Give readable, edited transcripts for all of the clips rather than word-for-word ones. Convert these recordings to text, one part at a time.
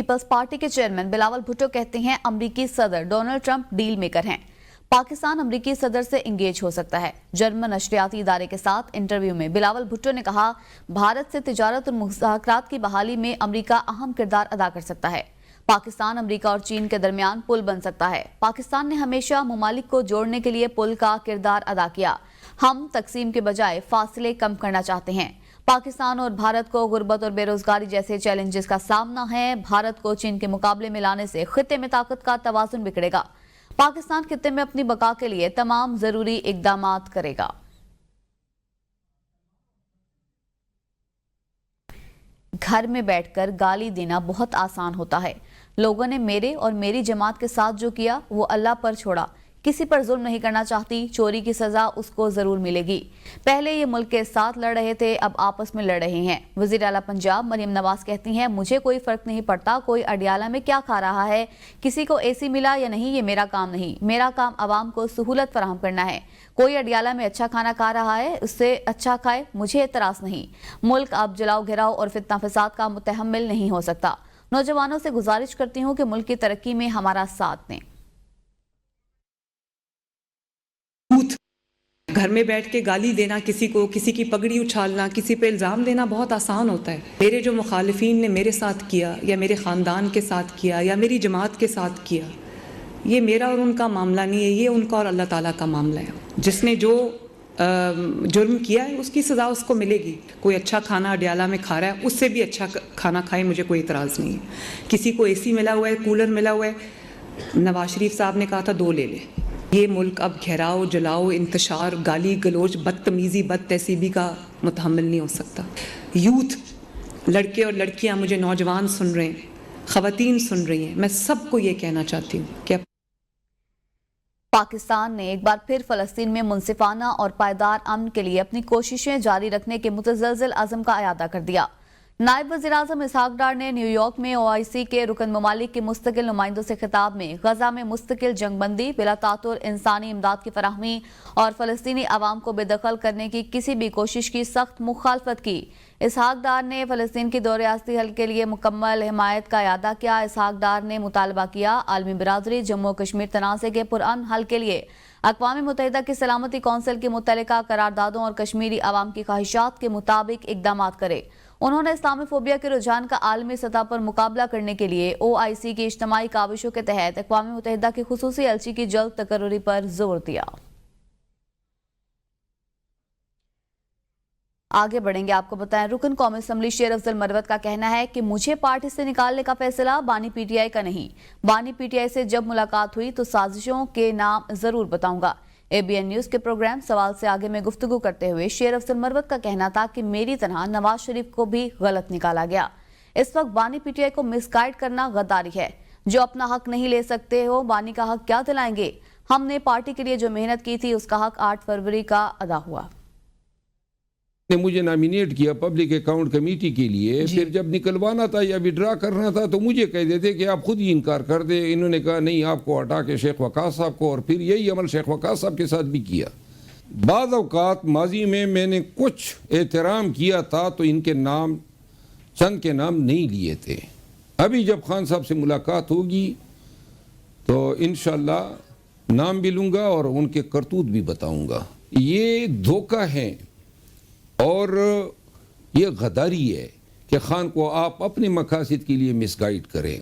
Peoples party کے chairman Bilawal Bhutto کہتے ہیں امریکی صدر ڈونلڈ ٹرمپ ڈیل میکر ہیں، پاکستان امریکی صدر سے انگیج ہو سکتا ہے۔ جرمن نشریاتی ادارے کے ساتھ انٹرویو میں بلاول بھٹو نے کہا، بھارت سے تجارت اور مذاکرات کی بحالی میں امریکہ اہم کردار ادا کر سکتا ہے۔ پاکستان امریکہ اور چین کے درمیان پل بن سکتا ہے۔ پاکستان نے ہمیشہ ممالک کو جوڑنے کے لیے پل کا کردار ادا کیا۔ ہم تقسیم کے بجائے فاصلے کم کرنا چاہتے ہیں۔ پاکستان اور بھارت کو غربت اور بے روزگاری جیسے چیلنجز کا سامنا ہے۔ بھارت کو چین کے مقابلے میں لانے سے خطے میں طاقت کا توازن بگڑے گا۔ پاکستان خطے میں اپنی بقا کے لیے تمام ضروری اقدامات کرے گا۔ گھر میں بیٹھ کر گالی دینا بہت آسان ہوتا ہے۔ لوگوں نے میرے اور میری جماعت کے ساتھ جو کیا وہ اللہ پر چھوڑا۔ کسی پر ظلم نہیں کرنا چاہتی، چوری کی سزا اس کو ضرور ملے گی۔ پہلے یہ ملک کے ساتھ لڑ رہے تھے، اب آپس میں لڑ رہے ہیں۔ وزیر اعلیٰ پنجاب مریم نواز کہتی ہیں، مجھے کوئی فرق نہیں پڑتا کوئی اڈیالہ میں کیا کھا رہا ہے، کسی کو اے سی ملا یا نہیں یہ میرا کام نہیں، میرا کام عوام کو سہولت فراہم کرنا ہے۔ کوئی اڈیالہ میں اچھا کھانا کھا رہا ہے اس سے اچھا کھائے، مجھے اعتراض نہیں۔ ملک اب جلاؤ گھراؤ اور فتنہ فساد کا متحمل نہیں ہو سکتا۔ نوجوانوں سے گزارش کرتی ہوں کہ ملک کی ترقی میں ہمارا ساتھ دیں۔ گھر میں بیٹھ کے گالی دینا کسی کو، کسی کی پگڑی اچھالنا، کسی پہ الزام دینا بہت آسان ہوتا ہے۔ میرے جو مخالفین نے میرے ساتھ کیا یا میرے خاندان کے ساتھ کیا یا میری جماعت کے ساتھ کیا، یہ میرا اور ان کا معاملہ نہیں ہے، یہ ان کا اور اللہ تعالیٰ کا معاملہ ہے۔ جس نے جو جرم کیا ہے اس کی سزا اس کو ملے گی۔ کوئی اچھا کھانا اڈیالہ میں کھا رہا ہے، اس سے بھی اچھا کھانا کھائے، مجھے کوئی اعتراض نہیں ہے۔ کسی کو اے سی ملا ہوا ہے، کولر ملا ہوا ہے، نواز شریف صاحب نے کہا تھا 2 لے لے۔ یہ ملک اب گھیراؤ جلاؤ انتشار گالی گلوچ بدتمیزی بد تہذیبی کا متحمل نہیں ہو سکتا۔ یوتھ، لڑکے اور لڑکیاں، مجھے نوجوان سن رہے ہیں، خواتین سن رہی ہیں، میں سب کو یہ کہنا چاہتی ہوں کہ پاکستان نے ایک بار پھر فلسطین میں منصفانہ اور پائیدار امن کے لیے اپنی کوششیں جاری رکھنے کے متزلزل عزم کا اعادہ کر دیا۔ نائب وزیر اعظم اسحاق ڈار نے نیو یارک میں OIC کے رکن ممالک کے مستقل نمائندوں سے خطاب میں غزہ میں مستقل جنگ بندی، بلا تعطل انسانی امداد کی فراہمی اور فلسطینی عوام کو بے دخل کرنے کی کسی بھی کوشش کی سخت مخالفت کی۔ اسحاق ڈار نے فلسطین کی 2 ریاستی حل کے لیے مکمل حمایت کا اعادہ کیا۔ اسحاق ڈار نے مطالبہ کیا، عالمی برادری جموں و کشمیر تنازع کے پرامن حل کے لیے اقوام متحدہ کی سلامتی کونسل کی متعلقہ قراردادوں اور کشمیری عوام کی خواہشات کے مطابق اقدامات کرے۔ انہوں نے اسلامی فوبیا کے رجحان کا عالمی سطح پر مقابلہ کرنے کے لیے OIC کی اجتماعی کاوشوں کے تحت اقوام متحدہ کی خصوصی ایلچی کی جلد تقرری پر زور دیا۔ آگے بڑھیں گے، آپ کو بتائیں، رکن قومی اسمبلی شیر افضل مروت کا کہنا ہے کہ مجھے پارٹی سے نکالنے کا فیصلہ بانی PTI کا نہیں۔ بانی PTI سے جب ملاقات ہوئی تو سازشوں کے نام ضرور بتاؤں گا۔ ABN نیوز کے پروگرام سوال سے آگے میں گفتگو کرتے ہوئے شیر افضل مروت کا کہنا تھا کہ میری طرح نواز شریف کو بھی غلط نکالا گیا۔ اس وقت بانی PTI کو مس گائیڈ کرنا غداری ہے۔ جو اپنا حق نہیں لے سکتے ہو بانی کا حق کیا دلائیں گے؟ ہم نے پارٹی کے لیے جو محنت کی تھی اس کا حق 8 فروری کا ادا ہوا۔ نے مجھے نامینیٹ کیا پبلک اکاؤنٹ کمیٹی کے لیے، پھر جب نکلوانا تھا یا وڈرا کرنا تھا تو مجھے کہہ دیتے کہ آپ خود ہی انکار کر دیں۔ انہوں نے کہا نہیں، آپ کو ہٹا کے شیخ وقاص صاحب کو، اور پھر یہی عمل شیخ وقاص صاحب کے ساتھ بھی کیا۔ بعض اوقات ماضی میں نے کچھ احترام کیا تھا تو ان کے نام، چند کے نام نہیں لیے تھے۔ ابھی جب خان صاحب سے ملاقات ہوگی تو انشاءاللہ نام بھی لوں گا اور ان کے کرتوت بھی بتاؤں گا۔ یہ دھوکہ ہے اور یہ غداری ہے کہ خان کو آپ اپنے مقاصد کے لیے مس گائیڈ کریں۔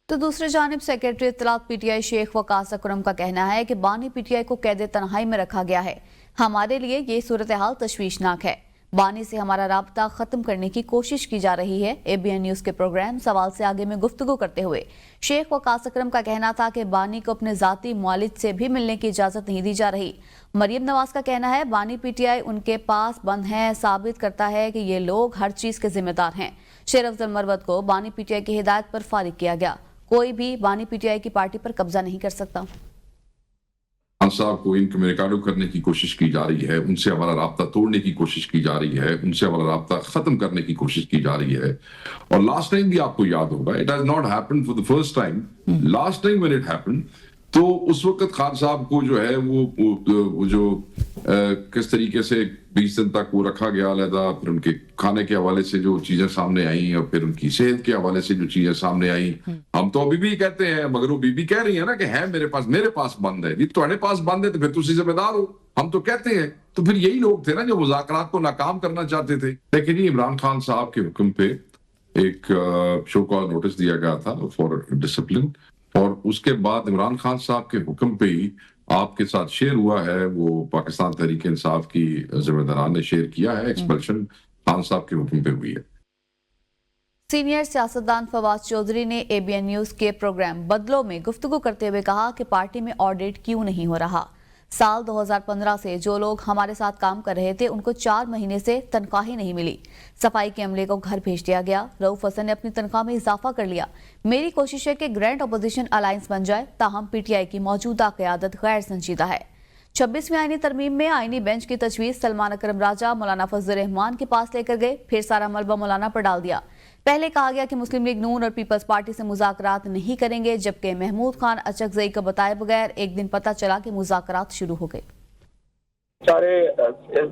تو دوسری جانب سیکریٹری اطلاعات PTI شیخ وقاص اکرم کا کہنا ہے کہ بانی PTI کو قید تنہائی میں رکھا گیا ہے۔ ہمارے لیے یہ صورتحال تشویشناک ہے۔ بانی سے ہمارا رابطہ ختم کرنے کی کوشش کی جا رہی ہے۔ ABN نیوز کے پروگرام سوال سے آگے میں گفتگو کرتے ہوئے شیخ وقاص اکرم کا کہنا تھا کہ بانی کو اپنے ذاتی معالج سے بھی ملنے کی اجازت نہیں دی جا رہی۔ مریم نواز کا کہنا ہے بانی PTI ان کے پاس بند ہے، ثابت کرتا ہے کہ یہ لوگ ہر چیز کے ذمہ دار ہیں۔ شیر افضل مروت کو بانی PTI کی ہدایت پر فارغ کیا گیا۔ کوئی بھی بانی PTI کی پارٹی پر قبضہ نہیں کر سکتا۔ خان صاحب کو انکمیونیکاڈو کرنے کی کوشش کی جا رہی ہے، ان سے ہمارا رابطہ توڑنے کی کوشش کی جا رہی ہے، ان سے ہمارا رابطہ ختم کرنے کی کوشش کی جا رہی ہے۔ اور لاسٹ ٹائم بھی آپ کو یاد ہوگا، it has not happened for the first time. Last time when it happened, تو اس وقت خان صاحب کو جو ہے وہ جو کس طریقے سے 20 دن تک وہ رکھا گیا علیحدہ، پھر ان کے کھانے کے حوالے سے جو چیزیں سامنے آئیں اور پھر ان کی صحت کے حوالے سے جو چیزیں سامنے آئیں، ہم تو ابھی بھی کہتے ہیں، مگر وہ بی بی کہہ رہی ہے نا کہ ہے میرے پاس بند ہے، تمہارے پاس بند ہے تو پھر تسی ذمہ دار ہو، ہم تو کہتے ہیں۔ تو پھر یہی لوگ تھے نا جو مذاکرات کو ناکام کرنا چاہتے تھے۔ لیکن جی عمران خان صاحب کے حکم پہ ایک شو کاز نوٹس دیا گیا تھا فار ڈسپلن، اور اس کے بعد عمران خان صاحب کے حکم پہ ہی آپ کے ساتھ شیئر ہوا ہے، وہ پاکستان تحریک انصاف کی ذمہ داران نے شیئر کیا ہے، ایکسپلشن خان صاحب کے حکم پہ ہوئی ہے۔ سینئر سیاستدان فواد چودھری نے اے بی این نیوز کے پروگرام بدلوں میں گفتگو کرتے ہوئے کہا کہ پارٹی میں آڈٹ کیوں نہیں ہو رہا۔ سال 2015 سے جو لوگ ہمارے ساتھ کام کر رہے تھے ان کو 4 مہینے سے تنخواہ ہی نہیں ملی، صفائی کے عملے کو گھر بھیج دیا گیا، رؤوف حسن نے اپنی تنخواہ میں اضافہ کر لیا۔ میری کوشش ہے کہ گرینڈ اپوزیشن الائنس بن جائے، تاہم پی ٹی آئی کی موجودہ قیادت غیر سنجیدہ ہے۔ 26ویں آئینی ترمیم میں آئینی بینچ کی تجویز سلمان اکرم راجہ مولانا فضل الرحمان کے پاس لے کر گئے، پھر سارا ملبہ مولانا پر ڈال دیا۔ پہلے کہا گیا کہ مسلم لیگ نون اور پیپلز پارٹی سے مذاکرات نہیں کریں گے، جبکہ محمود خان اچکزئی کو بتائے بغیر ایک دن پتہ چلا کہ مذاکرات شروع ہو گئے۔ سارے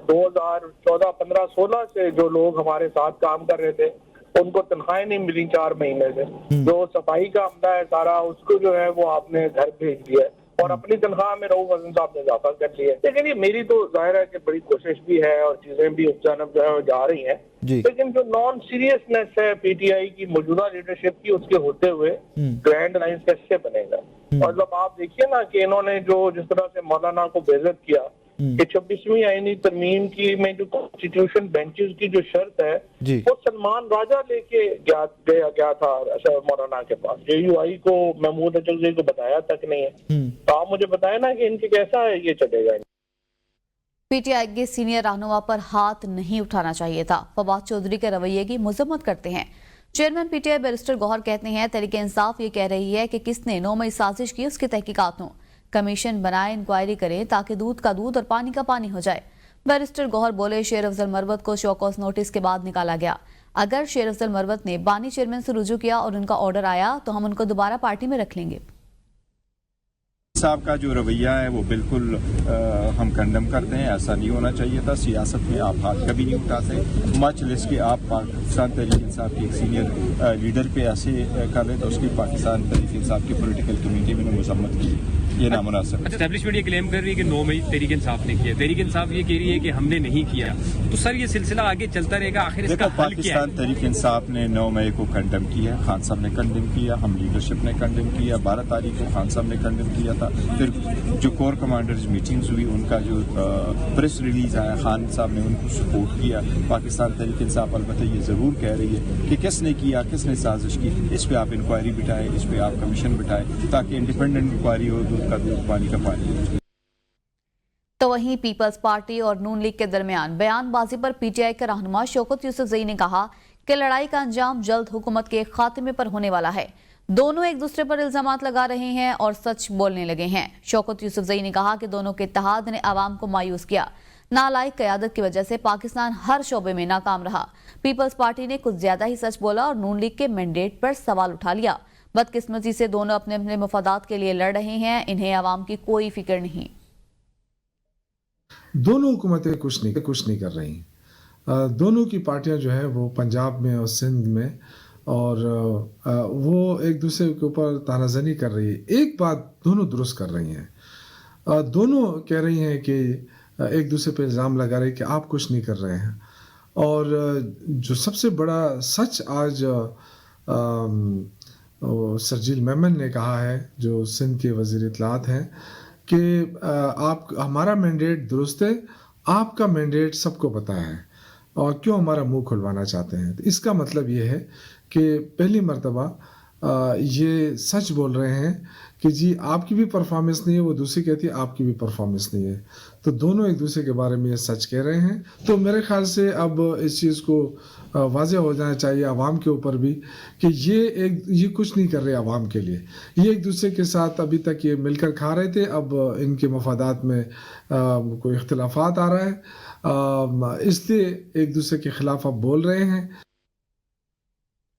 2014 15 16 سے جو لوگ ہمارے ساتھ کام کر رہے تھے ان کو تنخواہیں نہیں ملی 4 مہینے سے۔ جو صفائی کا عملہ ہے سارا، اس کو جو ہے وہ آپ نے گھر بھیج دیا ہے، اور اپنی تنخواہ میں رؤوف حسن صاحب نے اضافہ کر لیا ہے۔ لیکن یہ میری تو ظاہر ہے کہ بڑی کوشش بھی ہے اور چیزیں بھی اس جانب جو ہے جا رہی ہیں، لیکن جو نان سیریسنیس ہے پی ٹی آئی کی موجودہ لیڈرشپ کی، اس کے ہوتے ہوئے گرینڈ الائنس کیسے بنے گا؟ اور جب آپ دیکھیے نا کہ انہوں نے جو جس طرح سے مولانا کو بےعزت کیا کہ 26ویں آئینی ترمیم کی میں جو کانسٹیٹیوشن بینچز کی جو شرط ہے وہ سلمان راجہ لے کے گیا تھا مولانا کے پاس، جے یو آئی کو محمود اچکزئی کو بتایا تک نہیں ہے۔ تو آپ مجھے بتائیں نا کہ ان کے کیسا ہے یہ چلے گا؟ پی ٹی آئی کے سینئر رہنما پر ہاتھ نہیں اٹھانا چاہیے تھا، فواد چودھری کے رویے کی مذمت کرتے ہیں۔ Chairman P T I barrister Gohar کہتے ہیں تحریک انصاف یہ کہہ رہی ہے کہ کس نے 9 مئی سازش کی اس کی تحقیقات ہوں، کمیشن بنائے، انکوائری کریں تاکہ دودھ کا دودھ اور پانی کا پانی ہو جائے۔ بیرسٹر گوہر بولے شیر افضل مروت کو شو کاز نوٹس کے بعد نکالا گیا، اگر شیر افضل مروت نے بانی چیئرمین سے رجوع کیا اور ان کا آرڈر آیا تو ہم ان کو دوبارہ پارٹی میں رکھ لیں گے۔ صاحب کا جو رویہ ہے وہ بالکل ہم کنڈم کرتے ہیں، ایسا نہیں ہونا چاہیے تھا۔ سیاست میں آپ ہاتھ کبھی نہیں اٹھاتے، مچ لیس کہ آپ پاکستان تحریک انصاف کے ایک سینئر لیڈر پہ ایسے کر رہے تو اس کی پاکستان تحریک انصاف کی پولیٹیکل کمیٹی میں نے مذمت کی، یہ نامناسب۔ اسٹیبلشمنٹ یہ کلیم کر رہی ہے کہ 9 مئی تحریک انصاف نے کیا، تحریک انصاف یہ کہہ رہی ہے کہ ہم نے نہیں کیا، تو سر یہ سلسلہ آگے چلتا رہے گا، آخر اس کا حل کیا ہے؟ پاکستان تحریک انصاف نے 9 مئی کو کنڈم کیا، خان صاحب نے کنڈم کیا، ہم لیڈرشپ نے کنڈم کیا، 12 تاریخ کو خان صاحب نے کنڈم کیا تھا، پھر جو کور کمانڈرز میٹنگز ہوئی ان کا جو پریس ریلیز آیا خان صاحب نے ان کو سپورٹ کیا۔ پاکستان تحریک انصاف البتہ یہ ضرور کہہ رہی ہے کہ کس نے کیا، کس نے سازش کی، اس پہ آپ انکوائری بٹھائیں، اس پہ آپ کمیشن بٹھائیں تاکہ انڈیپینڈنٹ انکوائری ہو، دودھ کا دودھ پانی کا پانی ہو۔ تو وہیں پیپلز پارٹی اور نون لیگ کے درمیان بیان بازی پر پی ٹی آئی کے رہنما شوکت یوسفزئی نے کہا کہ لڑائی کا انجام جلد حکومت کے خاتمے پر ہونے والا ہے، دونوں ایک دوسرے پر الزامات لگا رہے ہیں اور سچ بولنے لگے ہیں۔ شوکت یوسفزئی نے کہا کہ دونوں کے اتحاد نے عوام کو مایوس کیا، نالائق قیادت کی وجہ سے پاکستان ہر شعبے میں ناکام رہا۔ پیپلز پارٹی نے کچھ زیادہ ہی سچ بولا اور نون لیگ کے مینڈیٹ پر سوال اٹھا لیا۔ بدقسمتی سے دونوں اپنے اپنے مفادات کے لیے لڑ رہے ہیں، انہیں عوام کی کوئی فکر نہیں۔ دونوں حکومتیں کچھ نہیں کر رہی، دونوں کی پارٹیاں جو ہے وہ پنجاب میں اور سندھ میں، اور وہ ایک دوسرے کے اوپر تانا زنی کر رہی ہے۔ ایک بات دونوں درست کر رہی ہیں، دونوں کہہ رہی ہیں کہ ایک دوسرے پہ الزام لگا رہی کہ آپ کچھ نہیں کر رہے ہیں، اور جو سب سے بڑا سچ آج سرجیل میمن نے کہا ہے جو سندھ کے وزیر اطلاعات ہیں کہ آپ ہمارا مینڈیٹ درست ہے، آپ کا مینڈیٹ سب کو پتہ ہے، اور کیوں ہمارا منہ کھلوانا چاہتے ہیں؟ تو اس کا مطلب یہ ہے کہ پہلی مرتبہ یہ سچ بول رہے ہیں کہ جی آپ کی بھی پرفارمنس نہیں ہے، وہ دوسری کہتی ہے آپ کی بھی پرفارمنس نہیں ہے، تو دونوں ایک دوسرے کے بارے میں یہ سچ کہہ رہے ہیں۔ تو میرے خیال سے اب اس چیز کو واضح ہو جانا چاہیے عوام کے اوپر بھی کہ یہ کچھ نہیں کر رہے عوام کے لیے، یہ ایک دوسرے کے ساتھ ابھی تک یہ مل کر کھا رہے تھے، اب ان کے مفادات میں کوئی اختلافات آ رہا ہے، اس لیے ایک دوسرے کے خلاف اب بول رہے ہیں۔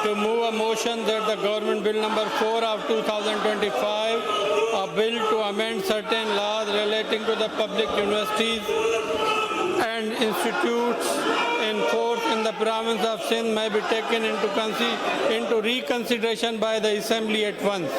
To move a motion that the government bill number 4 of 2025, a bill to amend certain laws relating to the public universities and institutes in force in the province of Sindh may be taken into reconsideration by the assembly at once.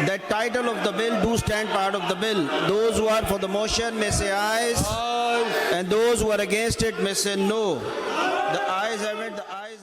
The title of the bill do stand part of the bill. Those who are for the motion may say ayes, and those who are against it may say no. The ayes have it. The ayes.